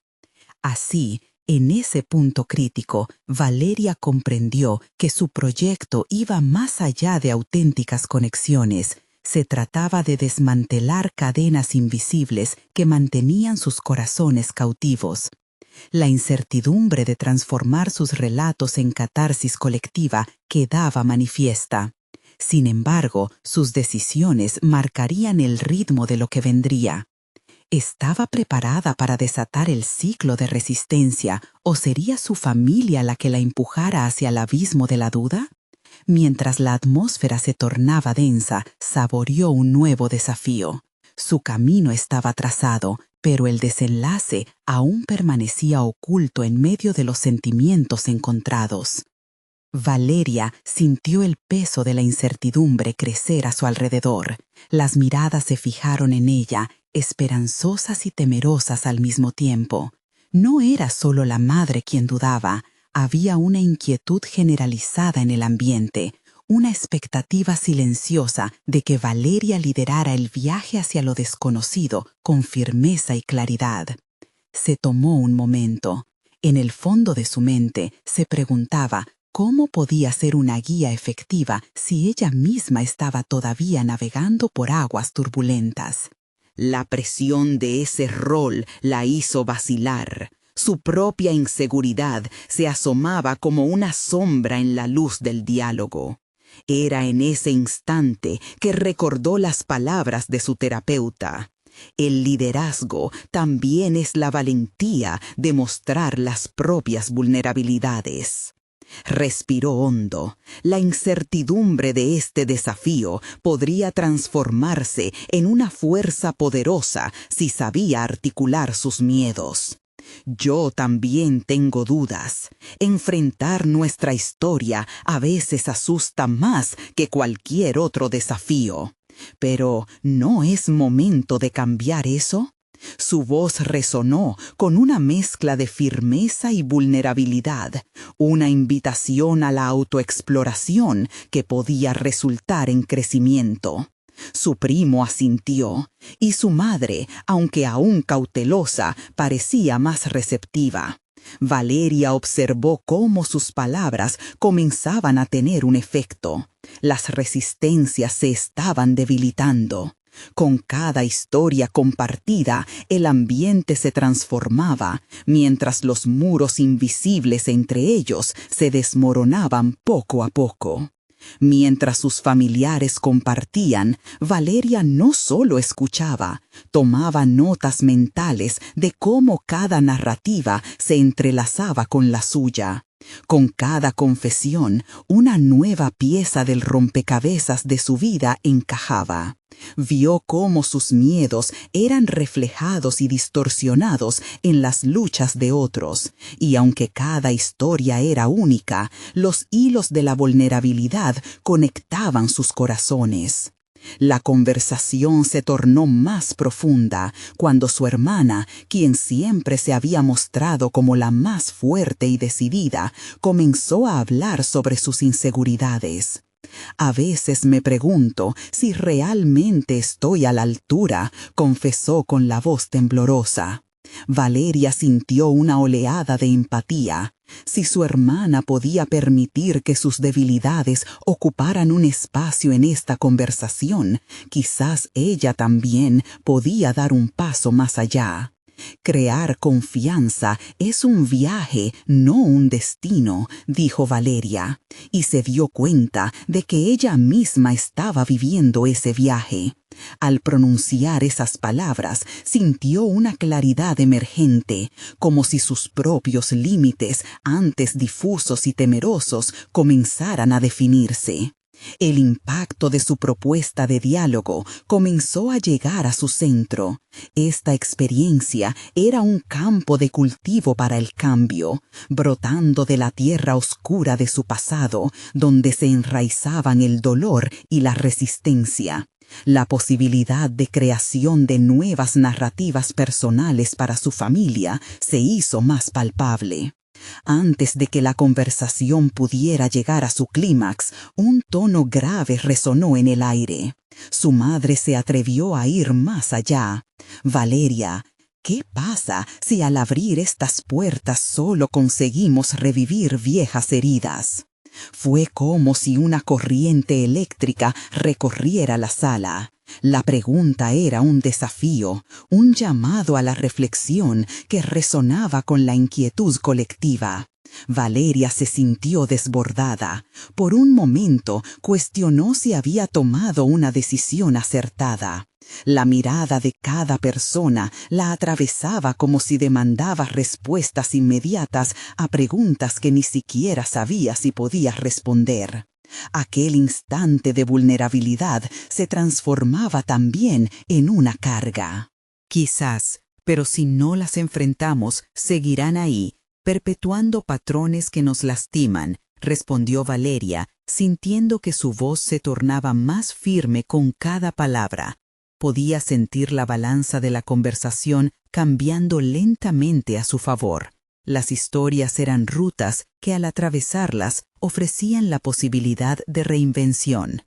S1: Así, en ese punto crítico, Valeria comprendió que su proyecto iba más allá de auténticas conexiones. Se trataba de desmantelar cadenas invisibles que mantenían sus corazones cautivos. La incertidumbre de transformar sus relatos en catarsis colectiva quedaba manifiesta. Sin embargo, sus decisiones marcarían el ritmo de lo que vendría. ¿Estaba preparada para desatar el ciclo de resistencia o sería su familia la que la empujara hacia el abismo de la duda? Mientras la atmósfera se tornaba densa, saboreó un nuevo desafío. Su camino estaba trazado, pero el desenlace aún permanecía oculto en medio de los sentimientos encontrados. Valeria sintió el peso de la incertidumbre crecer a su alrededor. Las miradas se fijaron en ella, esperanzosas y temerosas al mismo tiempo. No era solo la madre quien dudaba, había una inquietud generalizada en el ambiente, una expectativa silenciosa de que Valeria liderara el viaje hacia lo desconocido con firmeza y claridad. Se tomó un momento. En el fondo de su mente se preguntaba cómo podía ser una guía efectiva si ella misma estaba todavía navegando por aguas turbulentas. La presión de ese rol la hizo vacilar. Su propia inseguridad se asomaba como una sombra en la luz del diálogo. Era en ese instante que recordó las palabras de su terapeuta. El liderazgo también es la valentía de mostrar las propias vulnerabilidades. Respiró hondo. La incertidumbre de este desafío podría transformarse en una fuerza poderosa si sabía articular sus miedos. Yo también tengo dudas. Enfrentar nuestra historia a veces asusta más que cualquier otro desafío. Pero, ¿no es momento de cambiar eso? Su voz resonó con una mezcla de firmeza y vulnerabilidad, una invitación a la autoexploración que podía resultar en crecimiento. Su primo asintió, y su madre, aunque aún cautelosa, parecía más receptiva. Valeria observó cómo sus palabras comenzaban a tener un efecto. Las resistencias se estaban debilitando. Con cada historia compartida, el ambiente se transformaba, mientras los muros invisibles entre ellos se desmoronaban poco a poco. Mientras sus familiares compartían, Valeria no solo escuchaba, tomaba notas mentales de cómo cada narrativa se entrelazaba con la suya. Con cada confesión, una nueva pieza del rompecabezas de su vida encajaba. Vio cómo sus miedos eran reflejados y distorsionados en las luchas de otros, y aunque cada historia era única, los hilos de la vulnerabilidad conectaban sus corazones. La conversación se tornó más profunda cuando su hermana, quien siempre se había mostrado como la más fuerte y decidida, comenzó a hablar sobre sus inseguridades. A veces me pregunto si realmente estoy a la altura, confesó con la voz temblorosa. Valeria sintió una oleada de empatía. Si su hermana podía permitir que sus debilidades ocuparan un espacio en esta conversación, quizás ella también podía dar un paso más allá. Crear confianza es un viaje, no un destino, dijo Valeria, y se dio cuenta de que ella misma estaba viviendo ese viaje. Al pronunciar esas palabras, sintió una claridad emergente, como si sus propios límites, antes difusos y temerosos, comenzaran a definirse. El impacto de su propuesta de diálogo comenzó a llegar a su centro. Esta experiencia era un campo de cultivo para el cambio, brotando de la tierra oscura de su pasado, donde se enraizaban el dolor y la resistencia. La posibilidad de creación de nuevas narrativas personales para su familia se hizo más palpable. Antes de que la conversación pudiera llegar a su clímax, un tono grave resonó en el aire. Su madre se atrevió a ir más allá. Valeria, ¿qué pasa si al abrir estas puertas solo conseguimos revivir viejas heridas? Fue como si una corriente eléctrica recorriera la sala. La pregunta era un desafío, un llamado a la reflexión que resonaba con la inquietud colectiva. Valeria se sintió desbordada. Por un momento cuestionó si había tomado una decisión acertada. La mirada de cada persona la atravesaba como si demandaba respuestas inmediatas a preguntas que ni siquiera sabía si podía responder. Aquel instante de vulnerabilidad se transformaba también en una carga. Quizás, pero si no las enfrentamos, seguirán ahí, perpetuando patrones que nos lastiman, respondió Valeria, sintiendo que su voz se tornaba más firme con cada palabra. Podía sentir la balanza de la conversación cambiando lentamente a su favor. Las historias eran rutas que al atravesarlas ofrecían la posibilidad de reinvención.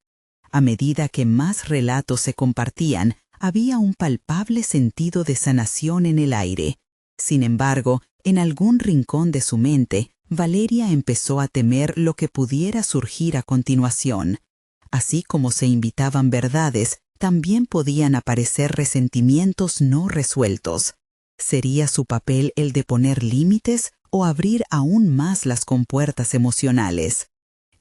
S1: A medida que más relatos se compartían, había un palpable sentido de sanación en el aire. Sin embargo, en algún rincón de su mente, Valeria empezó a temer lo que pudiera surgir a continuación. Así como se invitaban verdades, también podían aparecer resentimientos no resueltos. ¿Sería su papel el de poner límites o abrir aún más las compuertas emocionales?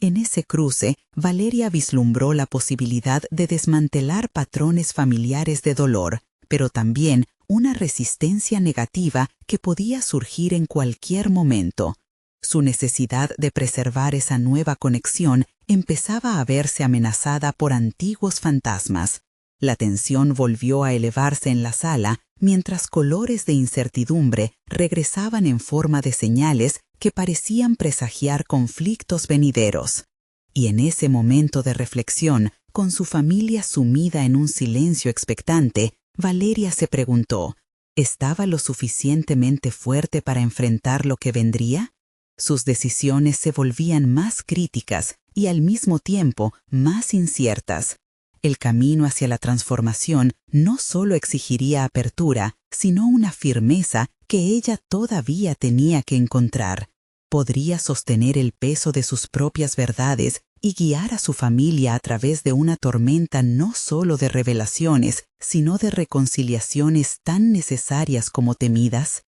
S1: En ese cruce, Valeria vislumbró la posibilidad de desmantelar patrones familiares de dolor, pero también una resistencia negativa que podía surgir en cualquier momento. Su necesidad de preservar esa nueva conexión empezaba a verse amenazada por antiguos fantasmas. La tensión volvió a elevarse en la sala mientras colores de incertidumbre regresaban en forma de señales que parecían presagiar conflictos venideros. Y en ese momento de reflexión, con su familia sumida en un silencio expectante, Valeria se preguntó, ¿estaba lo suficientemente fuerte para enfrentar lo que vendría? Sus decisiones se volvían más críticas y al mismo tiempo más inciertas. El camino hacia la transformación no solo exigiría apertura, sino una firmeza que ella todavía tenía que encontrar. Podría sostener el peso de sus propias verdades y guiar a su familia a través de una tormenta no solo de revelaciones, sino de reconciliaciones tan necesarias como temidas.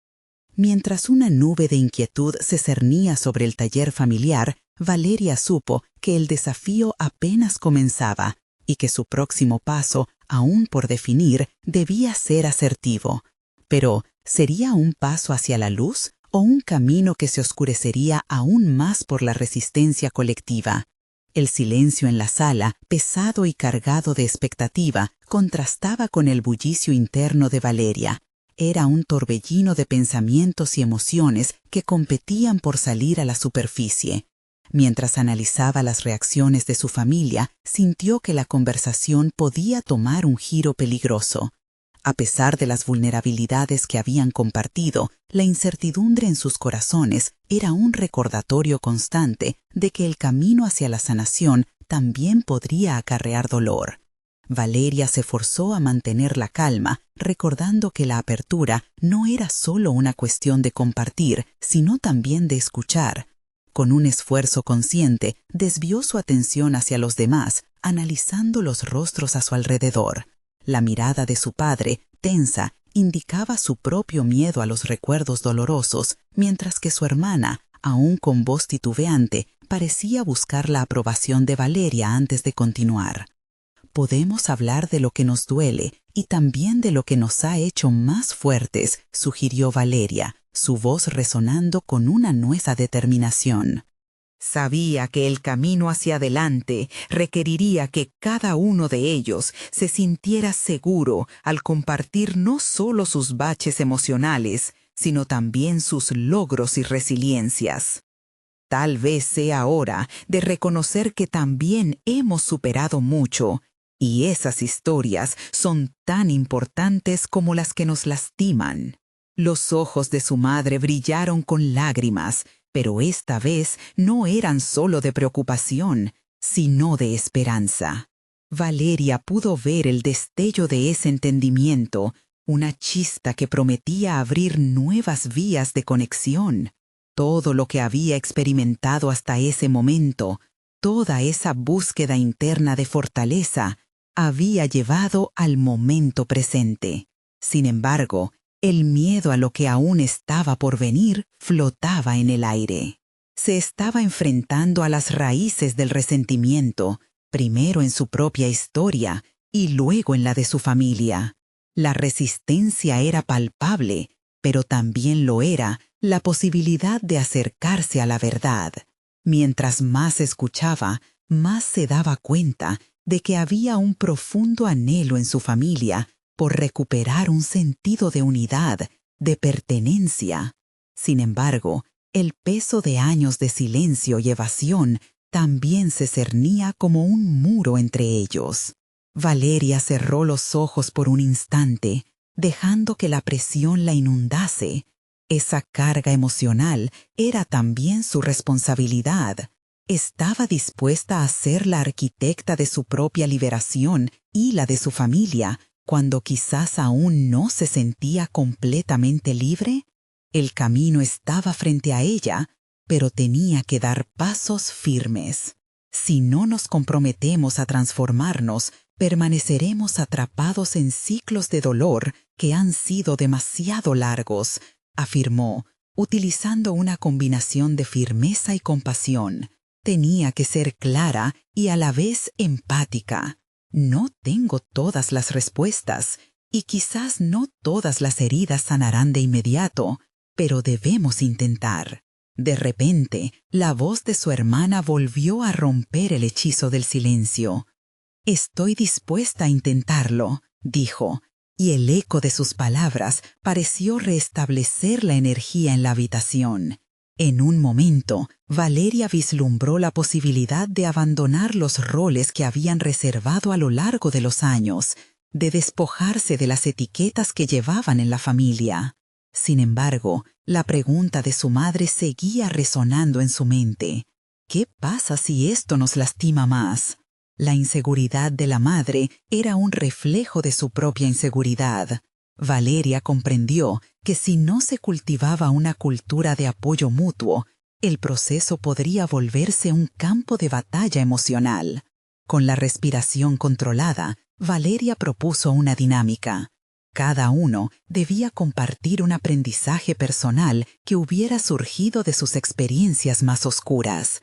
S1: Mientras una nube de inquietud se cernía sobre el taller familiar, Valeria supo que el desafío apenas comenzaba y que su próximo paso, aún por definir, debía ser asertivo. Pero, ¿sería un paso hacia la luz o un camino que se oscurecería aún más por la resistencia colectiva? El silencio en la sala, pesado y cargado de expectativa, contrastaba con el bullicio interno de Valeria. Era un torbellino de pensamientos y emociones que competían por salir a la superficie. Mientras analizaba las reacciones de su familia, sintió que la conversación podía tomar un giro peligroso. A pesar de las vulnerabilidades que habían compartido, la incertidumbre en sus corazones era un recordatorio constante de que el camino hacia la sanación también podría acarrear dolor. Valeria se forzó a mantener la calma, recordando que la apertura no era solo una cuestión de compartir, sino también de escuchar. Con un esfuerzo consciente, desvió su atención hacia los demás, analizando los rostros a su alrededor. La mirada de su padre, tensa, indicaba su propio miedo a los recuerdos dolorosos, mientras que su hermana, aún con voz titubeante, parecía buscar la aprobación de Valeria antes de continuar. Podemos hablar de lo que nos duele y también de lo que nos ha hecho más fuertes, sugirió Valeria, su voz resonando con una nueva determinación. Sabía que el camino hacia adelante requeriría que cada uno de ellos se sintiera seguro al compartir no solo sus baches emocionales, sino también sus logros y resiliencias. Tal vez sea hora de reconocer que también hemos superado mucho, y esas historias son tan importantes como las que nos lastiman. Los ojos de su madre brillaron con lágrimas, pero esta vez no eran solo de preocupación, sino de esperanza. Valeria pudo ver el destello de ese entendimiento, una chispa que prometía abrir nuevas vías de conexión. Todo lo que había experimentado hasta ese momento, toda esa búsqueda interna de fortaleza, había llevado al momento presente. Sin embargo, el miedo a lo que aún estaba por venir flotaba en el aire. Se estaba enfrentando a las raíces del resentimiento, primero en su propia historia y luego en la de su familia. La resistencia era palpable, pero también lo era la posibilidad de acercarse a la verdad. Mientras más escuchaba, más se daba cuenta de que había un profundo anhelo en su familia por recuperar un sentido de unidad, de pertenencia. Sin embargo, el peso de años de silencio y evasión también se cernía como un muro entre ellos. Valeria cerró los ojos por un instante, dejando que la presión la inundase. Esa carga emocional era también su responsabilidad. Estaba dispuesta a ser la arquitecta de su propia liberación y la de su familia, cuando quizás aún no se sentía completamente libre. El camino estaba frente a ella, pero tenía que dar pasos firmes. Si no nos comprometemos a transformarnos, permaneceremos atrapados en ciclos de dolor que han sido demasiado largos, afirmó, utilizando una combinación de firmeza y compasión. Tenía que ser clara y a la vez empática. No tengo todas las respuestas, y quizás no todas las heridas sanarán de inmediato, pero debemos intentar. De repente, la voz de su hermana volvió a romper el hechizo del silencio. «Estoy dispuesta a intentarlo», dijo, y el eco de sus palabras pareció restablecer la energía en la habitación. En un momento, Valeria vislumbró la posibilidad de abandonar los roles que habían reservado a lo largo de los años, de despojarse de las etiquetas que llevaban en la familia. Sin embargo, la pregunta de su madre seguía resonando en su mente. ¿Qué pasa si esto nos lastima más? La inseguridad de la madre era un reflejo de su propia inseguridad. Valeria comprendió que si no se cultivaba una cultura de apoyo mutuo, el proceso podría volverse un campo de batalla emocional. Con la respiración controlada, Valeria propuso una dinámica. Cada uno debía compartir un aprendizaje personal que hubiera surgido de sus experiencias más oscuras.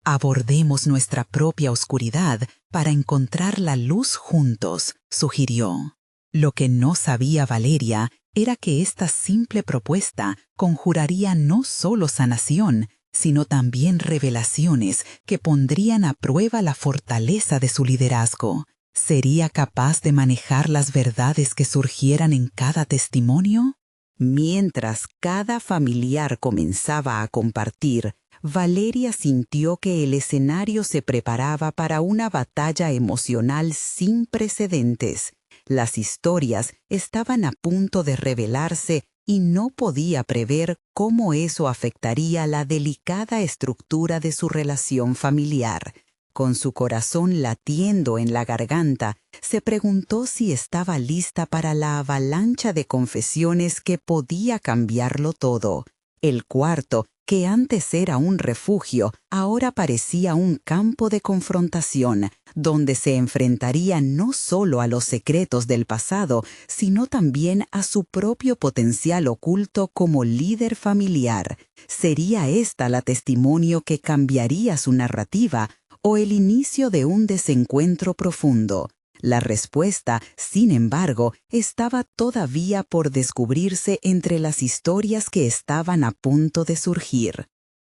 S1: Abordemos nuestra propia oscuridad para encontrar la luz juntos, sugirió. Lo que no sabía Valeria era que esta simple propuesta conjuraría no solo sanación, sino también revelaciones que pondrían a prueba la fortaleza de su liderazgo. ¿Sería capaz de manejar las verdades que surgieran en cada testimonio? Mientras cada familiar comenzaba a compartir, Valeria sintió que el escenario se preparaba para una batalla emocional sin precedentes. Las historias estaban a punto de revelarse y no podía prever cómo eso afectaría la delicada estructura de su relación familiar. Con su corazón latiendo en la garganta, se preguntó si estaba lista para la avalancha de confesiones que podía cambiarlo todo. El cuarto, que antes era un refugio, ahora parecía un campo de confrontación, donde se enfrentaría no solo a los secretos del pasado, sino también a su propio potencial oculto como líder familiar. ¿Sería esta la testimonio que cambiaría su narrativa o el inicio de un desencuentro profundo? La respuesta, sin embargo, estaba todavía por descubrirse entre las historias que estaban a punto de surgir.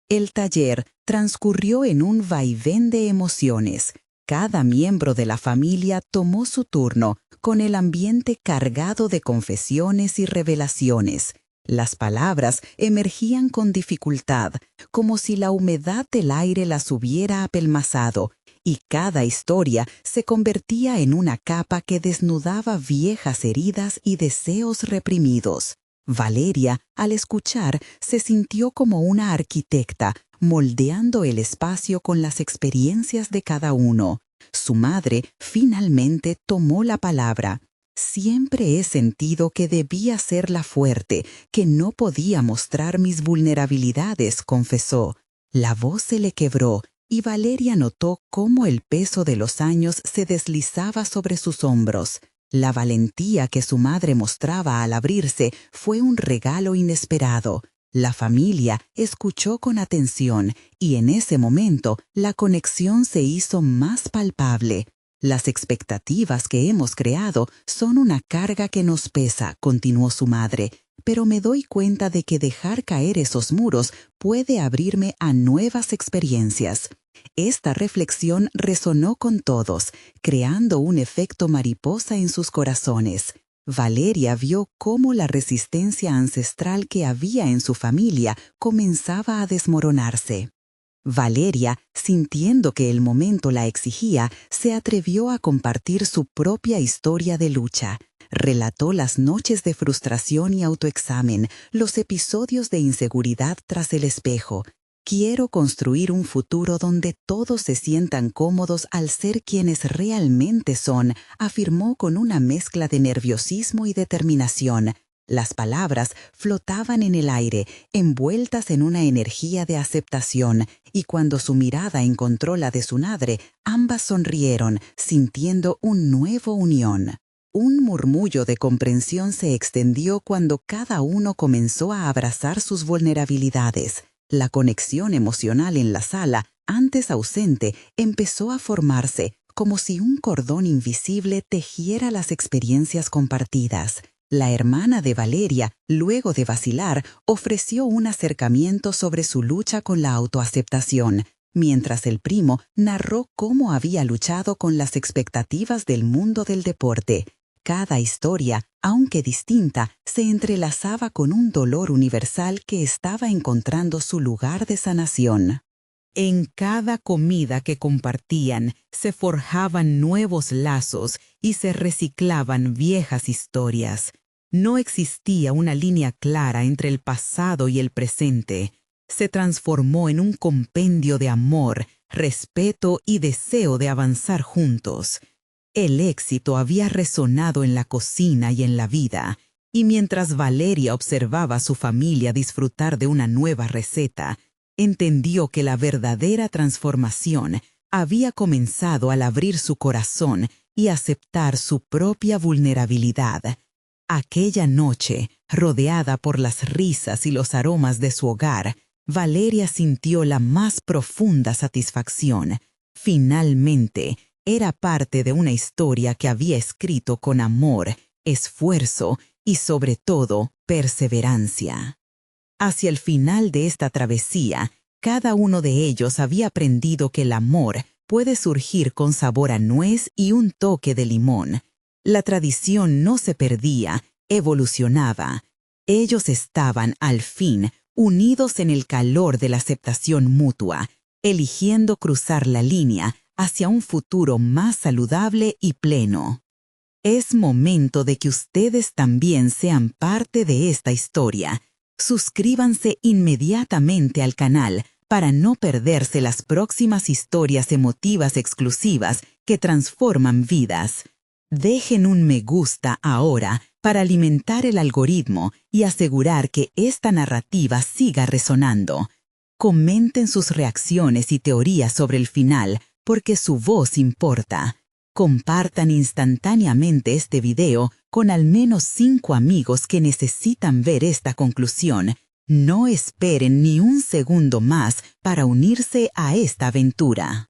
S1: El taller transcurrió en un vaivén de emociones. Cada miembro de la familia tomó su turno, con el ambiente cargado de confesiones y revelaciones. Las palabras emergían con dificultad, como si la humedad del aire las hubiera apelmazado, y cada historia se convertía en una capa que desnudaba viejas heridas y deseos reprimidos. Valeria, al escuchar, se sintió como una arquitecta, moldeando el espacio con las experiencias de cada uno. Su madre finalmente tomó la palabra. Siempre he sentido que debía ser la fuerte, que no podía mostrar mis vulnerabilidades, confesó. La voz se le quebró y Valeria notó cómo el peso de los años se deslizaba sobre sus hombros. La valentía que su madre mostraba al abrirse fue un regalo inesperado. La familia escuchó con atención y en ese momento la conexión se hizo más palpable. Las expectativas que hemos creado son una carga que nos pesa, continuó su madre, pero me doy cuenta de que dejar caer esos muros puede abrirme a nuevas experiencias. Esta reflexión resonó con todos, creando un efecto mariposa en sus corazones. Valeria vio cómo la resistencia ancestral que había en su familia comenzaba a desmoronarse. Valeria, sintiendo que el momento la exigía, se atrevió a compartir su propia historia de lucha. Relató las noches de frustración y autoexamen, los episodios de inseguridad tras el espejo. Quiero construir un futuro donde todos se sientan cómodos al ser quienes realmente son, afirmó con una mezcla de nerviosismo y determinación. Las palabras flotaban en el aire, envueltas en una energía de aceptación, y cuando su mirada encontró la de su madre, ambas sonrieron, sintiendo un nuevo unión. Un murmullo de comprensión se extendió cuando cada uno comenzó a abrazar sus vulnerabilidades. La conexión emocional en la sala, antes ausente, empezó a formarse, como si un cordón invisible tejiera las experiencias compartidas. La hermana de Valeria, luego de vacilar, ofreció un acercamiento sobre su lucha con la autoaceptación, mientras el primo narró cómo había luchado con las expectativas del mundo del deporte. Cada historia, aunque distinta, se entrelazaba con un dolor universal que estaba encontrando su lugar de sanación. En cada comida que compartían se forjaban nuevos lazos y se reciclaban viejas historias. No existía una línea clara entre el pasado y el presente. Se transformó en un compendio de amor, respeto y deseo de avanzar juntos. El éxito había resonado en la cocina y en la vida, y mientras Valeria observaba a su familia disfrutar de una nueva receta, entendió que la verdadera transformación había comenzado al abrir su corazón y aceptar su propia vulnerabilidad. Aquella noche, rodeada por las risas y los aromas de su hogar, Valeria sintió la más profunda satisfacción. Finalmente, era parte de una historia que había escrito con amor, esfuerzo y, sobre todo, perseverancia. Hacia el final de esta travesía, cada uno de ellos había aprendido que el amor puede surgir con sabor a nuez y un toque de limón. La tradición no se perdía, evolucionaba. Ellos estaban, al fin, unidos en el calor de la aceptación mutua, eligiendo cruzar la línea hacia un futuro más saludable y pleno. Es momento de que ustedes también sean parte de esta historia. Suscríbanse inmediatamente al canal para no perderse las próximas historias emotivas exclusivas que transforman vidas. Dejen un me gusta ahora para alimentar el algoritmo y asegurar que esta narrativa siga resonando. Comenten sus reacciones y teorías sobre el final, porque su voz importa. Compartan instantáneamente este video con al menos 5 amigos que necesitan ver esta conclusión. No esperen ni un segundo más para unirse a esta aventura.